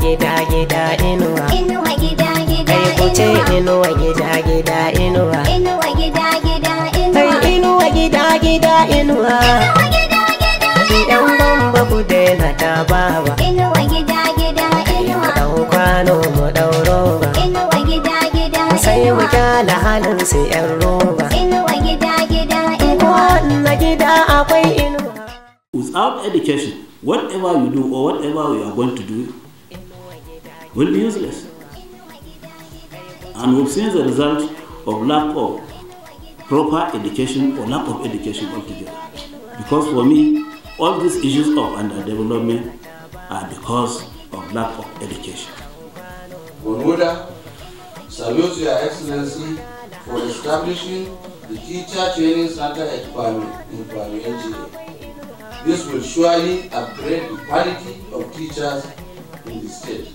gida gida Inuwa. Inuwa gida gida Kai ku ce Inuwa gida gida Inuwa. Inuwa gida gida Kai Inuwa gida gida Inuwa. Idan Gombe ku daina ta baba. Inuwa gida gida Inuwa. Mu dau kwano mu dau roba. Inuwa gida gida Sai mu kyala halin su yan roba. Inuwa gida gida Inuwa. Na gida akwai Inuwa. Without education, whatever you do or whatever you are going to do will be useless. And we've seen the result of lack of proper education or lack of education altogether. Because for me, all these issues of underdevelopment are because of lack of education. Boboye salutes Your Excellency for establishing the Teacher Training Center at Kwame in Kwame NGA. This will surely upgrade the quality of teachers in the state.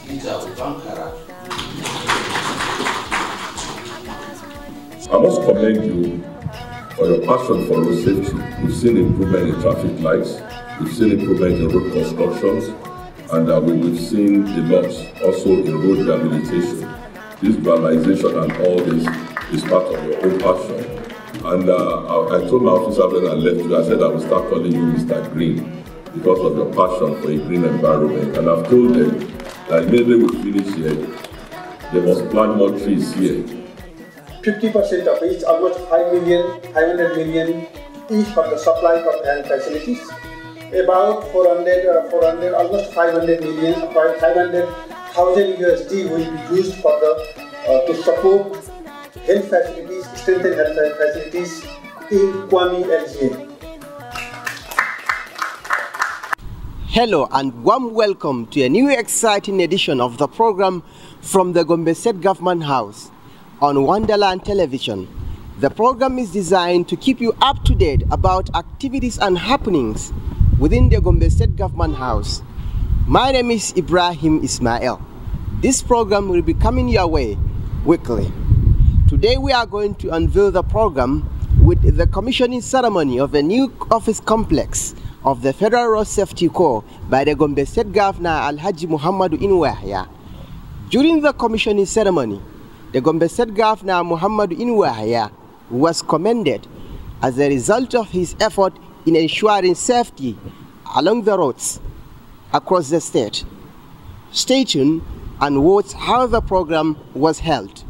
Teacher Ubankara. I must commend you for your passion for road safety. We've seen improvement in traffic lights, we've seen improvement in road constructions, and we've seen a lot also in road rehabilitation. This globalization and all this is part of your own passion. And I told my officer when I left you, I said I will start calling you Mr. Green because of your passion for a green environment. And I've told them that immediately we finish here, they must plant more trees here. 50% of each, almost 500 million each for the supply of health facilities. About 400, almost 500 million, 500,000 USD will be used for the to support health facilities, strengthen health facilities in Kwame LGA. Hello and warm welcome to a new exciting edition of the program from the Gombe State Government House on Wonderland Television. The program is designed to keep you up to date about activities and happenings within the Gombe State Government House. My name is Ibrahim Ismail. This program will be coming your way weekly. Today we are going to unveil the program with the commissioning ceremony of a new office complex of the Federal Road Safety Corps by the Gombe State Governor Alhaji Muhammadu Yahaya. During the commissioning ceremony, the Gombe State Governor Muhammadu Yahaya was commended as a result of his effort in ensuring safety along the roads across the state. Stay tuned and watch how the program was held.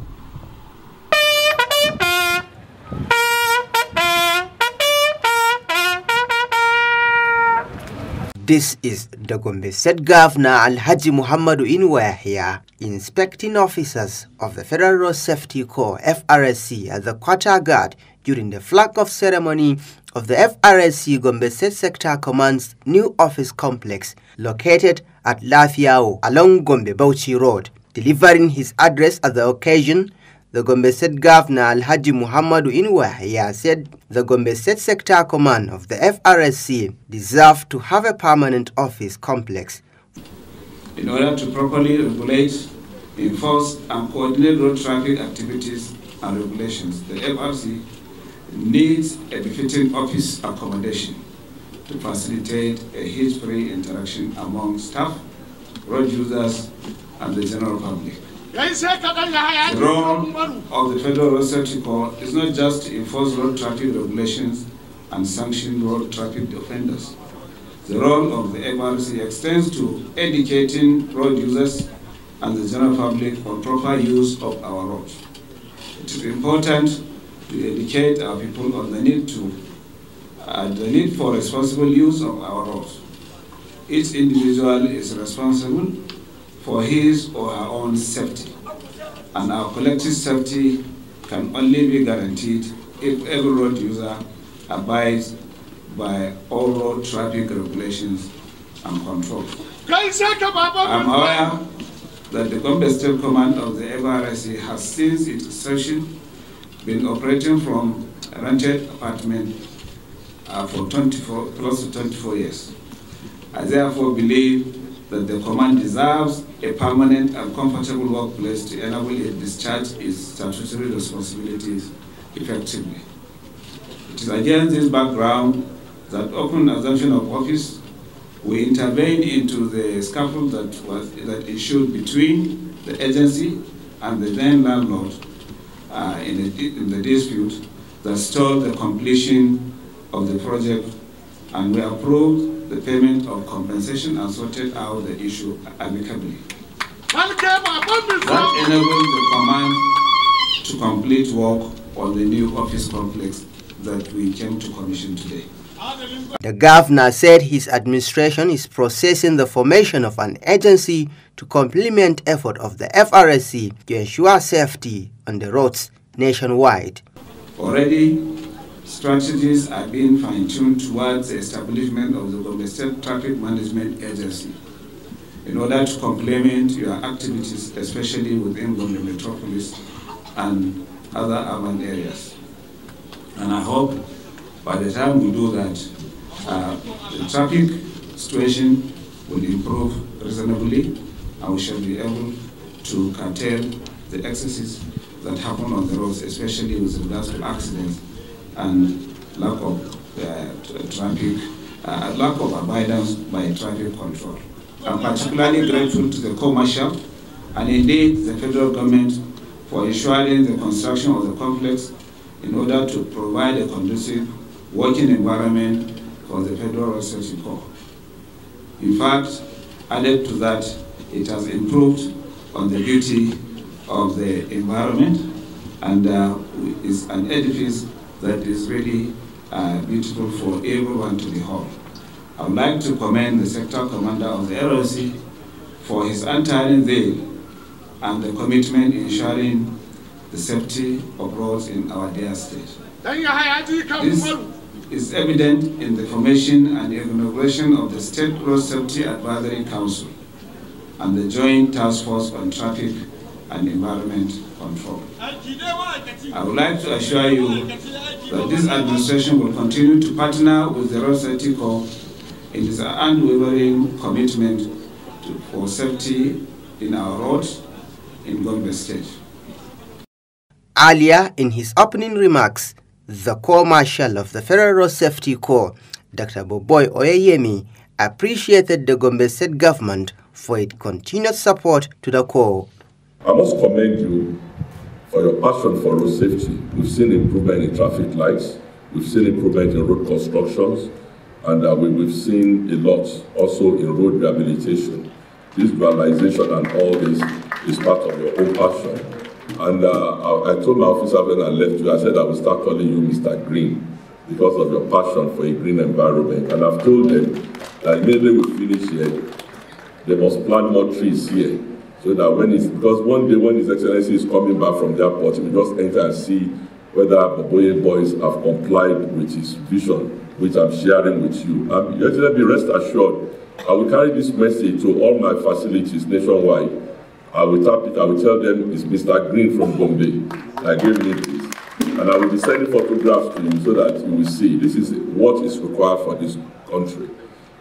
This is the Gombe State Governor Alhaji Muhammadu Yahaya inspecting officers of the Federal Road Safety Corps FRSC at the quarter guard during the flag-off ceremony of the FRSC Gombe State Sector Command's new office complex located at Lafiao along Gombe Bauchi Road. Delivering his address at the occasion, the Gombe State Governor Alhaji Muhammadu Yahaya said the Gombe State Sector Command of the FRSC deserved to have a permanent office complex. In order to properly regulate, enforce and coordinate road traffic activities and regulations, the FRC needs a befitting office accommodation to facilitate a hitch-free interaction among staff, road users and the general public. The role of the Federal Road Safety Corps is not just to enforce road traffic regulations and sanction road traffic offenders. The role of the FRC extends to educating road users and the general public on proper use of our roads. It is important to educate our people on the need for responsible use of our roads. Each individual is responsible for his or her own safety, and our collective safety can only be guaranteed if every road user abides by all road traffic regulations and controls. I'm aware that the Gombe State Command of the FRSC has since its inception been operating from a rented apartment for close to 24 years. I therefore believe that the command deserves a permanent and comfortable workplace to enable it discharge its statutory responsibilities effectively. It is against this background that open assumption of office We intervened into the scaffold that issued between the agency and the then landlord in the dispute that stalled the completion of the project, and we approved the payment of compensation and sorted out the issue amicably. That enabled the command to complete work on the new office complex that we came to commission today. The governor said his administration is processing the formation of an agency to complement effort of the FRSC to ensure safety on the roads nationwide. Already, strategies are being fine-tuned towards the establishment of the Gombe State Traffic Management Agency in order to complement your activities, especially within Gombe Metropolis and other urban areas. And I hope by the time we do that, the traffic situation will improve reasonably, and we shall be able to curtail the excesses that happen on the roads, especially with regards to accidents and lack of lack of abidance by traffic control. I'm particularly grateful to the co-marshal and indeed the federal government for ensuring the construction of the complex in order to provide a conducive working environment for the Federal Road Safety Corps. In fact, added to that, it has improved on the beauty of the environment and is an edifice that is really beautiful for everyone to behold. I would like to commend the sector commander of the FRSC for his untiring zeal and the commitment in ensuring the safety of roads in our dear state. This is evident in the formation and inauguration of the State Road Safety Advisory Council and the Joint Task Force on Traffic and Environment Control. I would like to assure you that this administration will continue to partner with the Road Safety Corps in its unwavering commitment for safety in our roads in Gombe State. Earlier, in his opening remarks, the Corps Marshal of the Federal Road Safety Corps, Dr. Boboye Oyeyemi, appreciated the Gombe State government for its continued support to the Corps. I must commend you for your passion for road safety. We've seen improvement in traffic lights, we've seen improvement in road constructions, and we've seen a lot also in road rehabilitation. This realization and all this is part of your own passion. And I told my officer when I left you, I said I will start calling you Mr. Green because of your passion for a green environment. And I've told them that immediately we finish here, they must plant more trees here. So that because one day when His Excellency is coming back from the airport, we just enter and see whether Boboye boys have complied with his vision, which I'm sharing with you. You actually be rest assured, I will carry this message to all my facilities nationwide. I will tap it, I will tell them it's Mr. Green from Gombe. I gave me this. And I will be sending photographs to you so that you will see this is what is required for this country.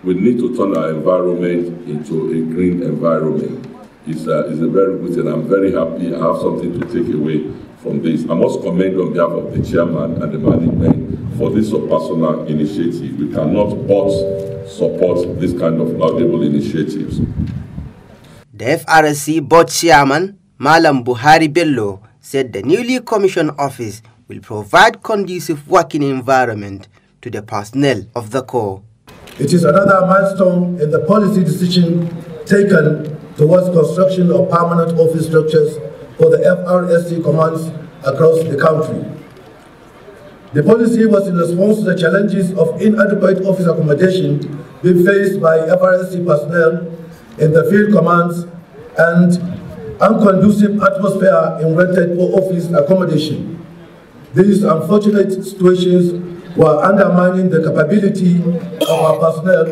We need to turn our environment into a green environment. It's a very good thing. I'm very happy. I have something to take away from this. I must commend on behalf of the chairman and the management for this personal initiative. We cannot but support this kind of laudable initiatives. The FRSC board chairman, Malam Buhari Bello, said the newly commissioned office will provide conducive working environment to the personnel of the Corps. It is another milestone in the policy decision taken towards construction of permanent office structures for the FRSC commands across the country. The policy was in response to the challenges of inadequate office accommodation being faced by FRSC personnel in the field commands and unconducive atmosphere in rented office accommodation. These unfortunate situations were undermining the capability of our personnel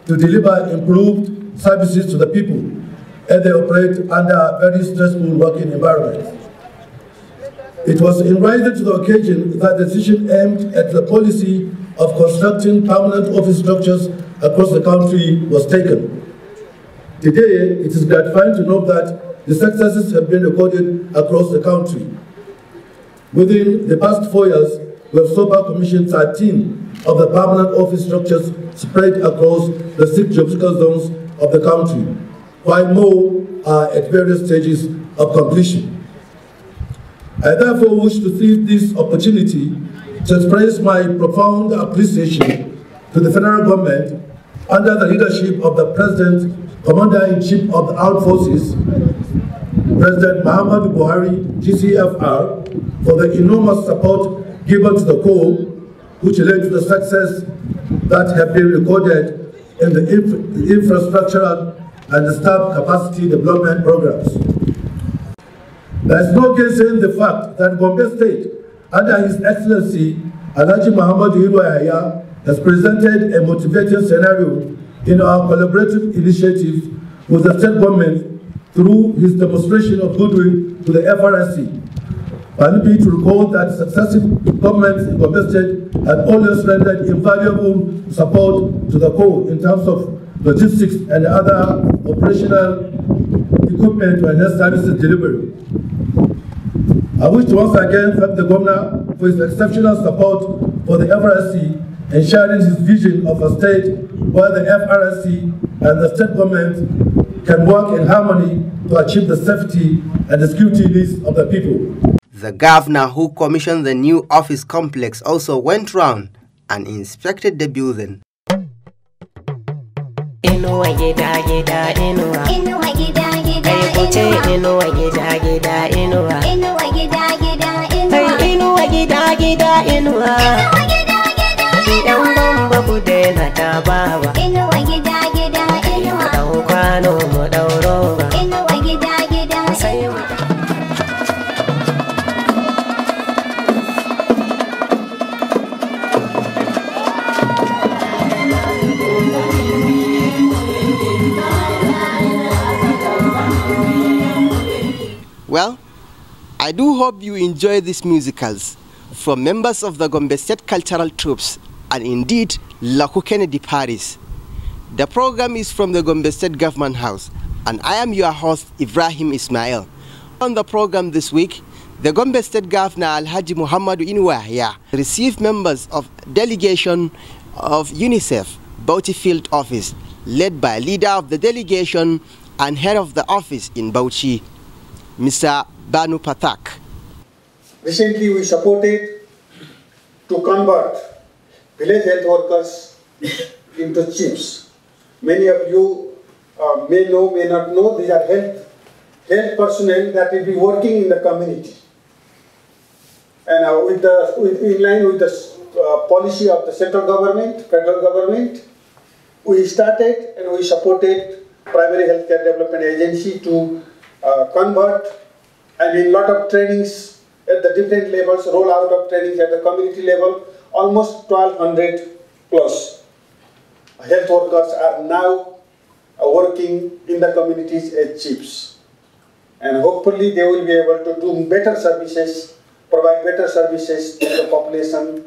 to deliver improved services to the people as they operate under very stressful working environments. It was in rising to the occasion that the decision aimed at the policy of constructing permanent office structures across the country was taken. Today, it is gratifying to note that the successes have been recorded across the country. Within the past 4 years, we have so far commissioned 13 of the permanent office structures spread across the 6 geographical zones of the country, while more are at various stages of completion. I therefore wish to seize this opportunity to express my profound appreciation to the federal government under the leadership of the President, Commander-in-Chief of the Armed Forces, President Muhammadu Buhari, GCFR, for the enormous support given to the Corps, which led to the success that have been recorded in the infrastructural and the staff capacity development programs. There is no gainsaying the fact that Gombe State, under His Excellency Alhaji Muhammadu Yahaya, has presented a motivating scenario in our collaborative initiatives with the state government through his demonstration of goodwill to the FRSC. Permit me to recall that successive governments in Gombe State have always rendered invaluable support to the Corps in terms of logistics and other operational equipment to enhance services delivery. I wish to once again thank the Governor for his exceptional support for the FRSC and sharing his vision of a state where the FRSC and the state government can work in harmony to achieve the safety and the security needs of the people. The governor who commissioned the new office complex also went round and inspected the building. Inuwa gida gida inuwa. Inuwa gida gida Kai kuce inuwa. inuwa gida gida inuwa. Inuwa gida gida inuwa. Kai inuwa gida gida inuwa. Inuwa gida gida Idan Gombe ku daina ta baba. Inuwa gida gida inuwa. Dau kwano mu dau roba. Inuwa gida gida Sai mu Well, I do hope you enjoy these musicals from members of the Gombe State Cultural Troops and indeed Laku Kennedy Paris. The program is from the Gombe State Government House and I am your host Ibrahim Ismail. On the program this week, the Gombe State Governor Alhaji Muhammadu Inuwa received members of delegation of UNICEF Bauchi Field Office led by leader of the delegation and head of the office in Bauchi, Mr. Banu Pathak. Recently, we supported to convert village health workers into chiefs. Many of you may know, may not know, these are health personnel that will be working in the community. And in line with the policy of the central government, federal government, we started and we supported Primary Healthcare Development Agency to convert, I mean, lot of trainings at the different levels, roll out of trainings at the community level, almost 1,200 plus health workers are now working in the communities as chiefs. And hopefully they will be able to do better services, provide better services to the population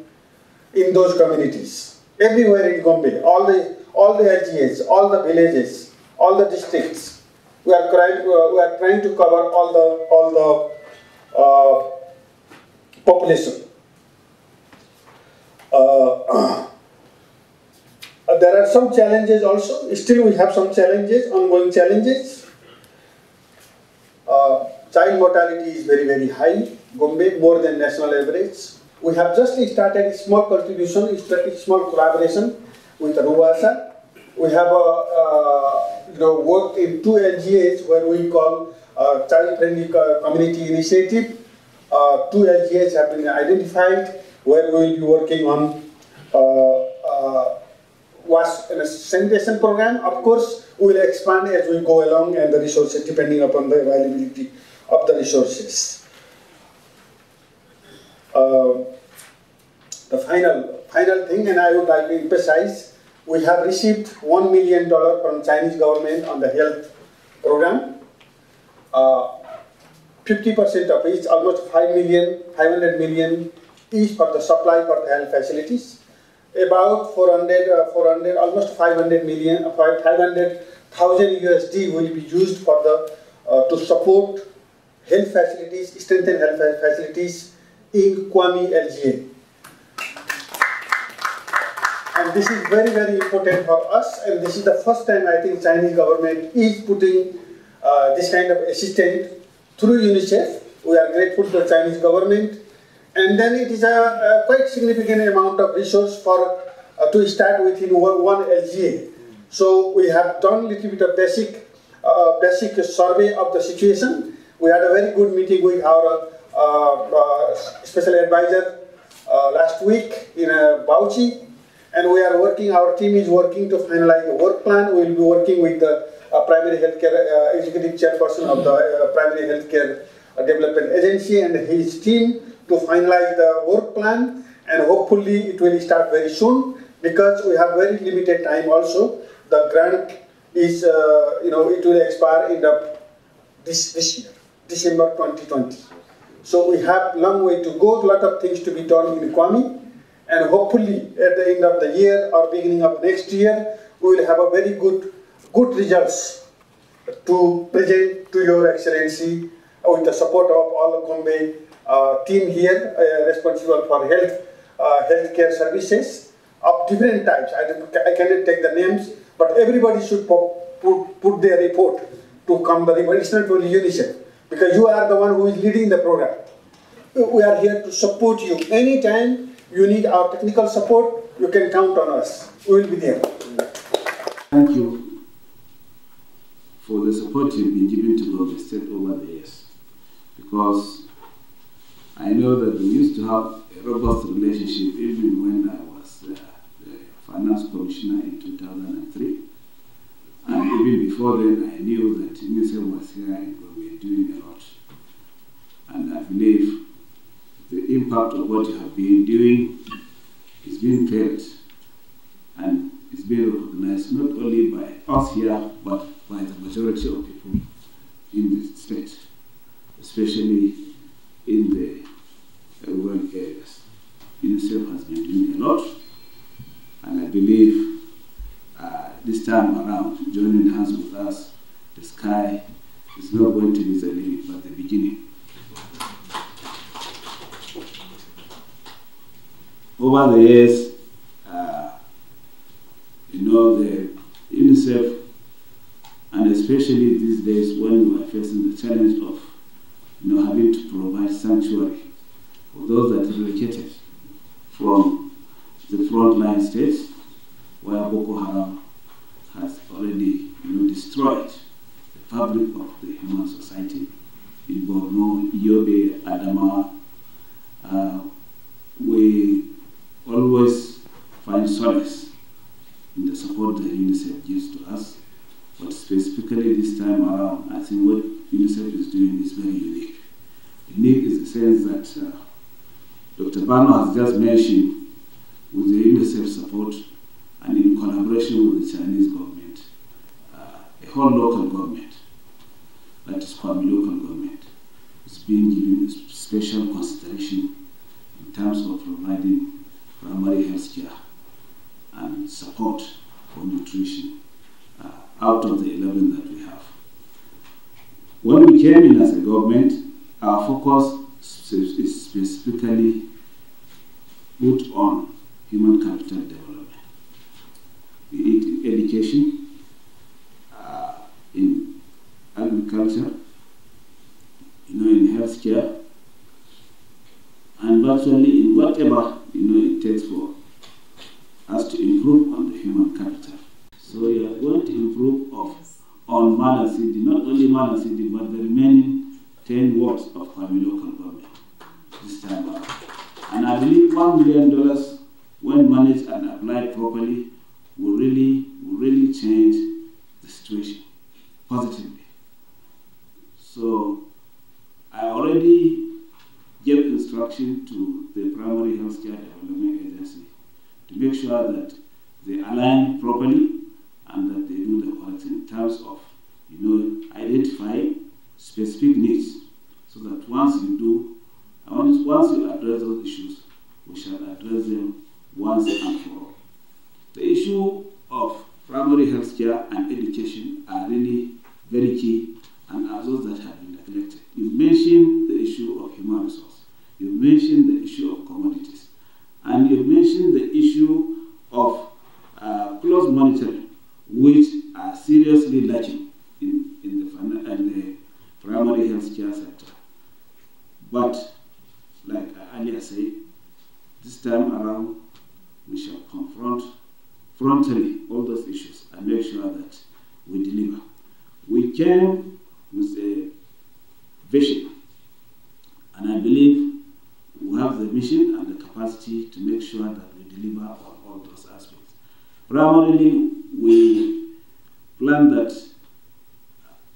in those communities. Everywhere in Gombe, all the LGAs, all the villages, all the districts, we are trying to cover all the population. There are some challenges also. Still, we have some challenges, ongoing challenges. Child mortality is very, very high. Gombe, more than national average. We have just started a small contribution, a small collaboration with Ruwasa. We have worked in 2 LGAs where we call child-friendly community initiative. 2 LGAs have been identified where we will be working on wash and sanitation program. Of course, we will expand as we go along and the resources depending upon the availability of the resources. The final thing, and I would like to emphasize, we have received $1 million from Chinese government on the health program. 50% of each, almost 500 million each for the supply for the health facilities. About 400, almost 500,000 USD will be used for the to support health facilities, strengthen health facilities in Kwame LGA. And this is very, very important for us. And this is the first time I think Chinese government is putting this kind of assistance through UNICEF. We are grateful to the Chinese government. And then it is a quite significant amount of resource for to start with in one LGA. So we have done a little bit of basic survey of the situation. We had a very good meeting with our special advisor last week in Bauchi. And we are working, our team is working to finalize the work plan. We will be working with the primary healthcare executive chairperson of the primary healthcare development agency and his team to finalize the work plan, and hopefully it will start very soon because we have very limited time also. The grant is, it will expire in this year, December 2020. So we have a long way to go, a lot of things to be done in Kwame. And hopefully, at the end of the year or beginning of next year, we will have a very good results to present to Your Excellency with the support of all the Gombe team here responsible for healthcare services of different types. I cannot take the names, but everybody should put their report to come the report. It's not only UNICEF, because you are the one who is leading the program. We are here to support you anytime. You need our technical support, you can count on us. We will be there. Thank you for the support you've been giving to Gombe State over the years. Because I know that we used to have a robust relationship even when I was the Finance Commissioner in 2003. And even before then, I knew that UNICEF was here and we were doing a lot. And I believe the impact of what you have been doing is being felt and is being recognized not only by us here, but by the majority of people in the state, especially in the rural areas. UNICEF has been doing a lot, and I believe this time around, joining hands with us, the sky is not going to be the limit, but the beginning. Over the years, the UNICEF, and especially these days when we are facing the challenge of having to provide sanctuary for those that are relocated from the frontline states where Boko Haram has already destroyed the fabric of the human society in Borno, Yobe, Adamawa. We always find solace in the support that UNICEF gives to us, but specifically this time around, I think what UNICEF is doing is very unique. Unique is the sense that Dr. Bano has just mentioned, with the UNICEF support and in collaboration with the Chinese government, a whole local government, that is Kwame local government, is being given special consideration in terms of providing primary health care and support for nutrition out of the 11 that we have. When we came in as a government, our focus is specifically put on human capital development, be it in education, in agriculture, in healthcare, and virtually in whatever it takes for us to improve on the human capital. So we are going to improve on Mala City, not only Mala City, but the remaining 10 wards of Kwame local government this time around. And I believe $1 million, when managed and applied properly, will really change the situation positively. So I already gave instruction to the Primary Healthcare Development Agency to make sure that they align properly and that they do the correct thing in terms of, identify specific needs, so that once you address those issues, we shall address them once and for all. The issue of primary health care and education are really very key and are those that have been neglected. You mentioned the issue of human resource, you mentioned the issue of commodities, and you mentioned the issue of earlier said, this time around we shall confront frontally all those issues and make sure that we deliver. We came with a vision, and I believe we have the mission and the capacity to make sure that we deliver on all those aspects. Primarily, we plan that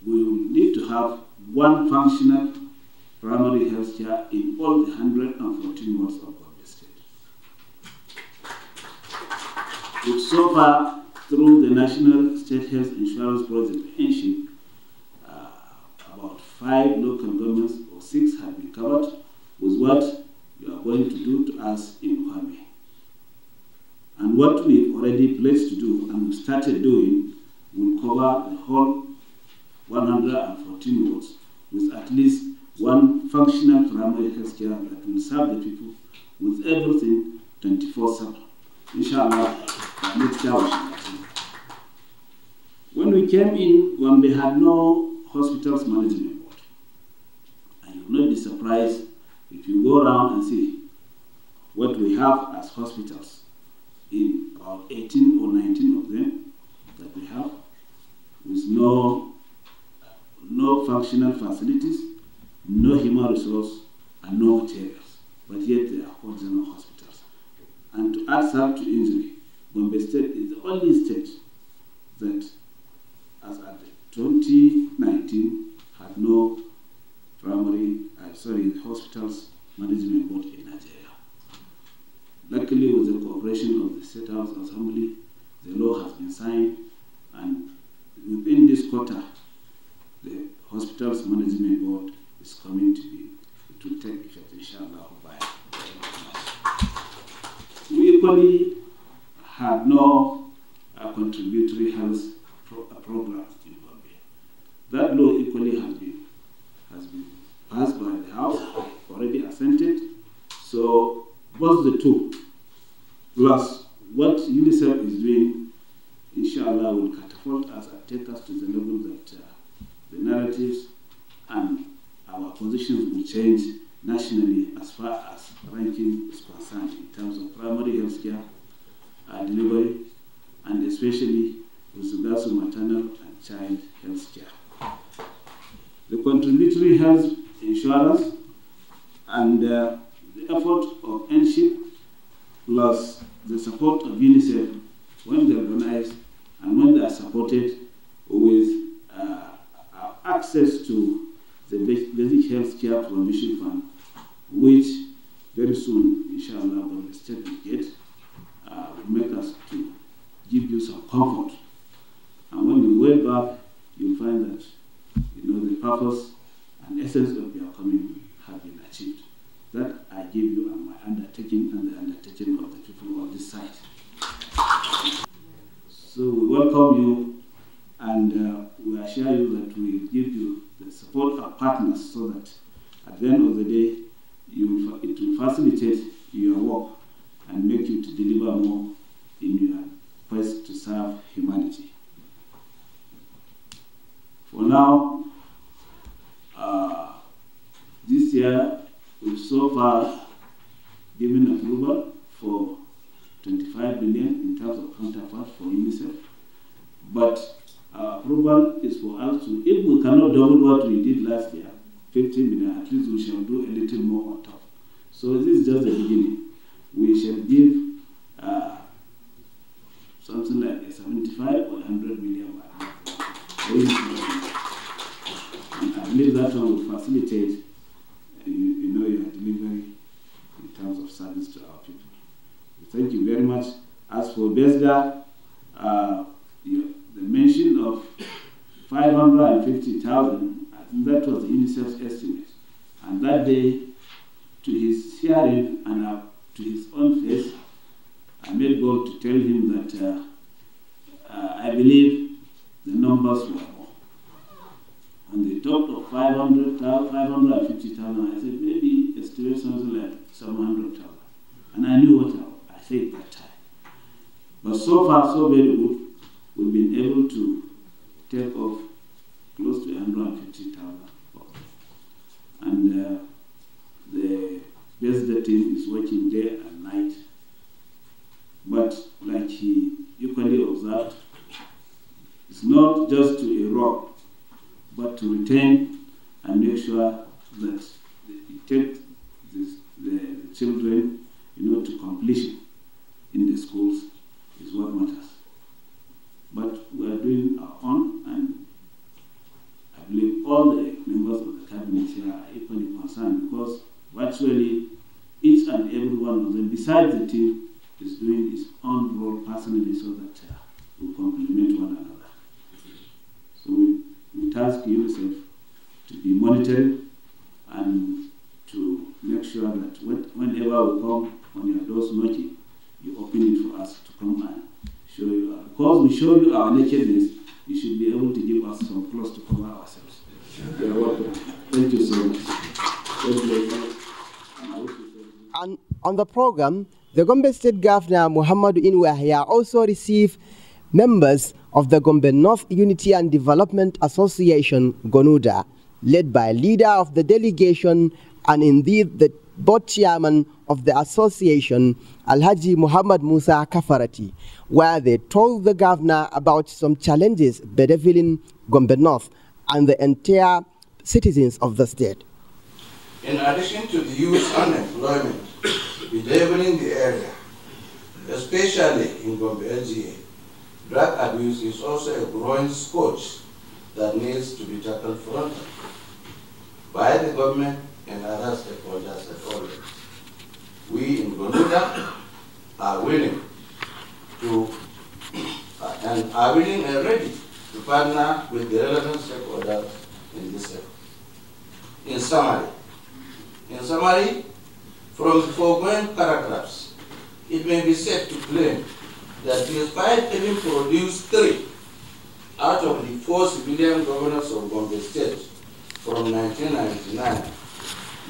we will need to have one functional primary health care in all the 114 wards of Gombe State. Which so far, through the National State Health Insurance Project, NSHIP, about 5 local governments or 6 have been covered with what you are going to do to us in Gombe. And what we've already pledged to do and we started doing will cover the whole 114 wards with at least one functional primary health care that will serve the people with everything 24/7. Inshallah, next year we shall achieve. When we came in, Gombe had no hospitals management board. And you will not be surprised if you go around and see what we have as hospitals in about 18 or 19 of them that we have, with no functional facilities, no human resource, and no materials. But yet they are called general hospitals. And to add salt to injury, Gombe State is the only state that, as at 2019, had no hospitals management board in Nigeria. Luckily, with the cooperation of the State House Assembly, the law has been signed, and within this quarter, the hospitals management board is coming to be. It will take effect, inshallah, by we equally had no contributory health program in Gombe. That law equally has been passed by the House, already assented. So both the two, plus what UNICEF is doing, inshallah, will catapult us and take us to the level that the narratives and our positions will change nationally as far as ranking is concerned in terms of primary health care delivery, and especially with regards to maternal and child health care. The contributory health insurance and the effort of NSHIP plus the support of UNICEF when they are organized and when they are supported with access to the basic health care provision fund, which very soon, inshallah, when the state will get, will make us to give you some comfort. And when you wait back, you'll find that the purpose and essence of your coming have been achieved. That I give you my undertaking and the undertaking of the people of this site. So we welcome you, and we assure you that we will give you the support of partners so that at the end of the day, it will facilitate your work and make you to deliver more in your quest to serve humanity. For now, this year we've so far given approval for 25 billion in terms of counterpart for UNICEF, but our approval is for us to, if we cannot double what we did last year, 15 million, at least we shall do a little more on top. So this is just the beginning. We shall give something like a 75 or 100 million. And I believe that one will facilitate your delivery in terms of service to our people. Thank you very much. As for BESDA, the mention of 550,000, I think that was UNICEF's estimate. And that day, to his hearing and to his own face, I made bold to tell him that I believe the numbers were more. When they talked of 550,000, I said maybe estimate something like 700,000. And I knew what I said that time. But so far, so very good. We've been able to take off close to 150,000 of them. And the FRSC team is working day and night. But like he equally observed, it's not just to enroll, but to retain and make sure that it takes the children, to completion in the schools is what matters. But we are doing our own, and I believe all the members of the cabinet here are equally concerned, because virtually each and every one of them, besides the team, is doing his own role personally, so that we complement one another. So we task UNICEF to be monitored and to make sure that whenever we come on your doors knocking, you open it for us to come and show you. Because we show you our nakedness, you should be able to give us some clothes to cover ourselves. You are welcome. Thank you so much. And on the program, the Gombe State Governor Muhammadu Yahaya also received members of the Gombe North Unity and Development Association, GONUDA, led by leader of the delegation and indeed the board chairman of the association, Alhaji Muhammad Musa Kafarati, where they told the governor about some challenges bedeviling Gombe North and the entire citizens of the state. In addition to the youth unemployment bedeviling the area, especially in Gombe LGA, drug abuse is also a growing scourge that needs to be tackled frontally by the government and other stakeholders at all. We in GONUDA are willing to and ready to partner with the relevant stakeholders in this effort. In summary, from the foregoing paragraphs, it may be said to claim that despite having produced 3 out of the 4 civilian governors of Gombe State from 1999,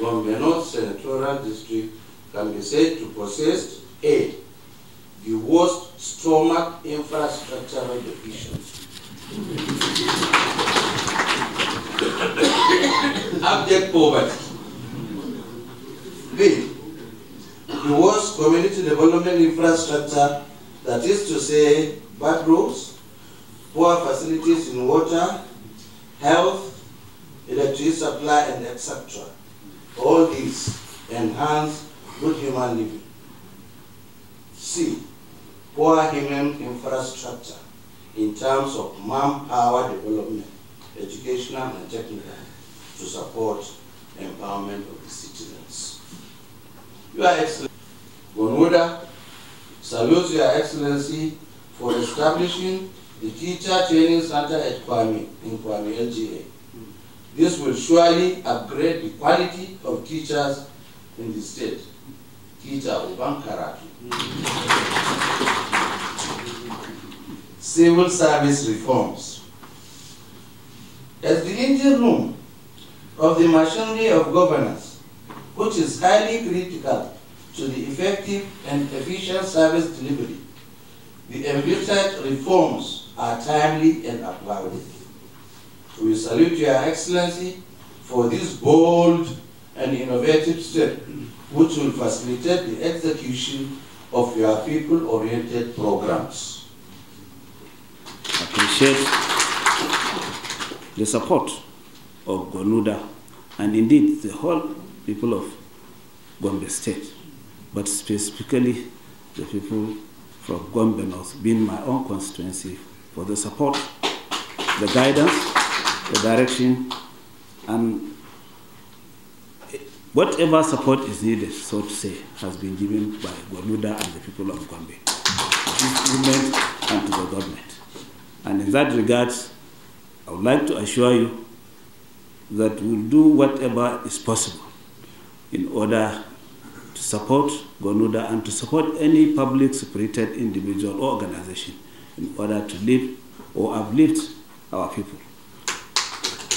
Gombe North Senatorial District can be said to possess A, the worst stomach infrastructural deficiency, abject poverty, B, the worst community development infrastructure, that is to say, bad roads, poor facilities in water, health, electricity supply, and etc. All these enhance good human living. C, poor human infrastructure in terms of manpower development, educational and technical, to support empowerment of the citizens. Your Excellency, GONUDA salutes Your Excellency for establishing the Teacher Training Center at Kwame in Kwame LGA. This will surely upgrade the quality of teachers in the state. Teacher Ubankaratu. Civil service reforms. As the engine room of the machinery of governance, which is highly critical to the effective and efficient service delivery, the envisaged reforms are timely and applauded. We salute Your Excellency for this bold and innovative step, which will facilitate the execution of your people-oriented programs. I appreciate the support of GONUDA and indeed the whole people of Gombe State, but specifically the people from Gombe North, being my own constituency, for the support, the guidance, the direction, and whatever support is needed, so to say, has been given by GONUDA and the people of Gombe, to this movement and to the government. And in that regard, I would like to assure you that we'll do whatever is possible in order to support GONUDA and to support any public spirited individual or organization in order to live or uplift our people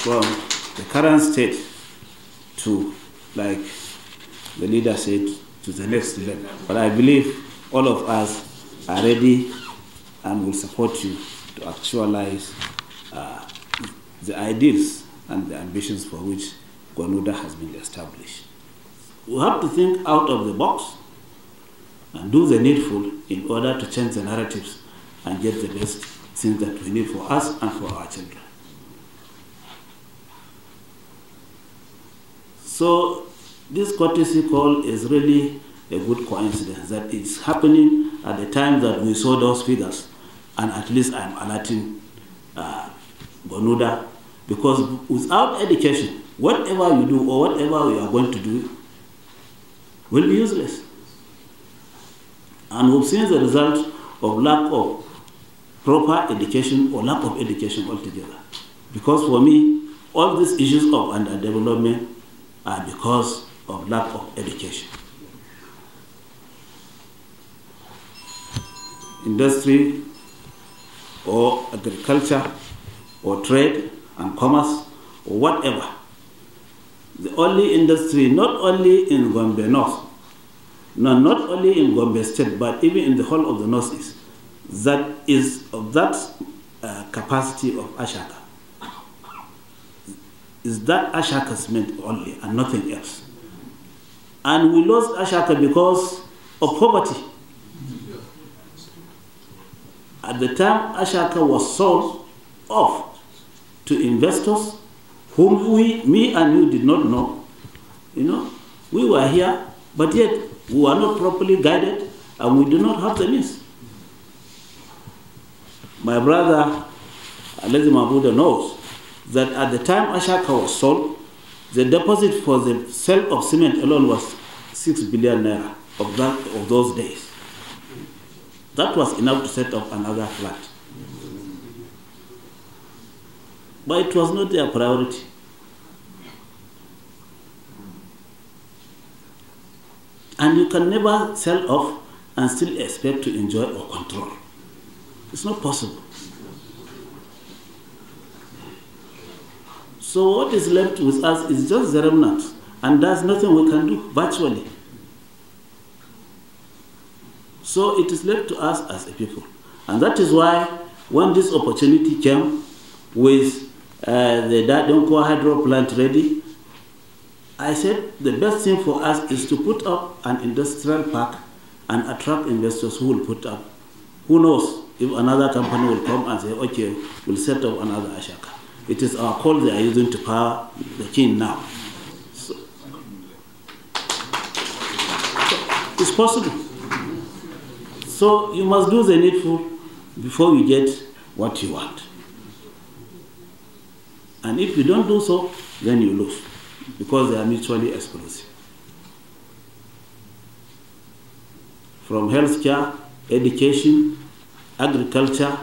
from the current state to, like the leader said, to the next level. But I believe all of us are ready and will support you to actualize the ideals and the ambitions for which GONUDA has been established. we have to think out of the box and do the needful in order to change the narratives and get the best things that we need for us and for our children. So this courtesy call is really a good coincidence that it's happening at the time that we saw those figures, and at least I'm alerting Bonuda, because without education, whatever you do or whatever you are going to do will be useless. And we've seen the result of lack of proper education or lack of education altogether. Because for me, all these issues of underdevelopment are because of lack of education. Industry or agriculture or trade and commerce or whatever. The only industry, not only in Gombe North, no, not only in Gombe State, but even in the whole of the Northeast, that is of that capacity of Ashaka. Is that Ashaka cement only and nothing else. And we lost Ashaka because of poverty. At the time, Ashaka was sold off to investors whom me and you did not know. You know, we were here, but yet we were not properly guided and we do not have the means. My brother, Muhammadu, knows that at the time Ashaka was sold, the deposit for the sale of cement alone was 6 billion naira of those days. That was enough to set up another flat. But it was not their priority. And you can never sell off and still expect to enjoy or control. It's not possible. So what is left with us is just the remnants, and there's nothing we can do virtually. So it is left to us as a people. And that is why when this opportunity came with the Dadonko hydro plant ready, I said the best thing for us is to put up an industrial park and attract investors who will put up. Who knows if another company will come and say, okay, we'll set up another Ashaka. It is our coal they are using to power the king now. So it's possible. So you must do the needful before you get what you want. And if you don't do so, then you lose, because they are mutually exclusive. From healthcare, education, agriculture,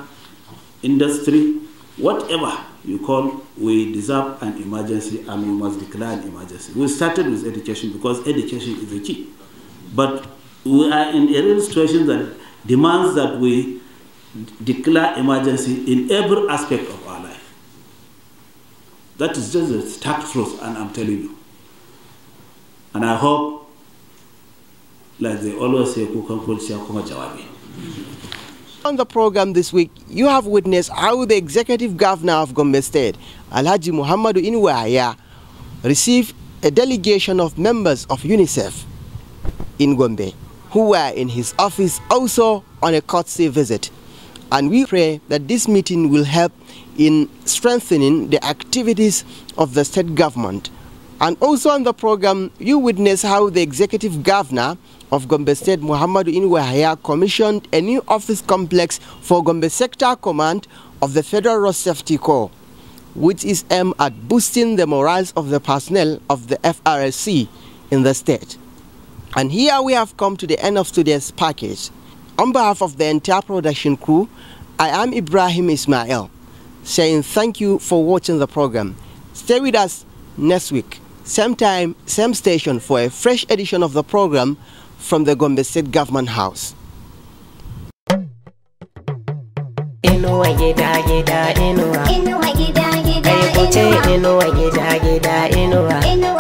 industry, whatever you call, we deserve an emergency and we must declare an emergency. We started with education because education is the key. But we are in a real situation that demands that we declare emergency in every aspect of our life. That is just the stark truth, and I'm telling you. And I hope, like they always say, on the program this week, you have witnessed how the Executive Governor of Gombe State, Alhaji Muhammadu Inuwa, received a delegation of members of UNICEF in Gombe, who were in his office also on a courtesy visit. And we pray that this meeting will help in strengthening the activities of the state government. And also on the program, you witness how the Executive Governor of Gombe State, Muhammadu Inuwa, commissioned a new office complex for Gombe Sector Command of the Federal Road Safety Corps, which is aimed at boosting the morals of the personnel of the FRSC in the state. And here we have come to the end of today's package. On behalf of the entire production crew, I am Ibrahim Ismail, saying thank you for watching the program. Stay with us next week, same time, same station, for a fresh edition of the program from the Gombe State Government House. Inuwa gida gida inuwa. Inuwa gida gida Kai kuce inuwa. inuwa gida gida inuwa. Inuwa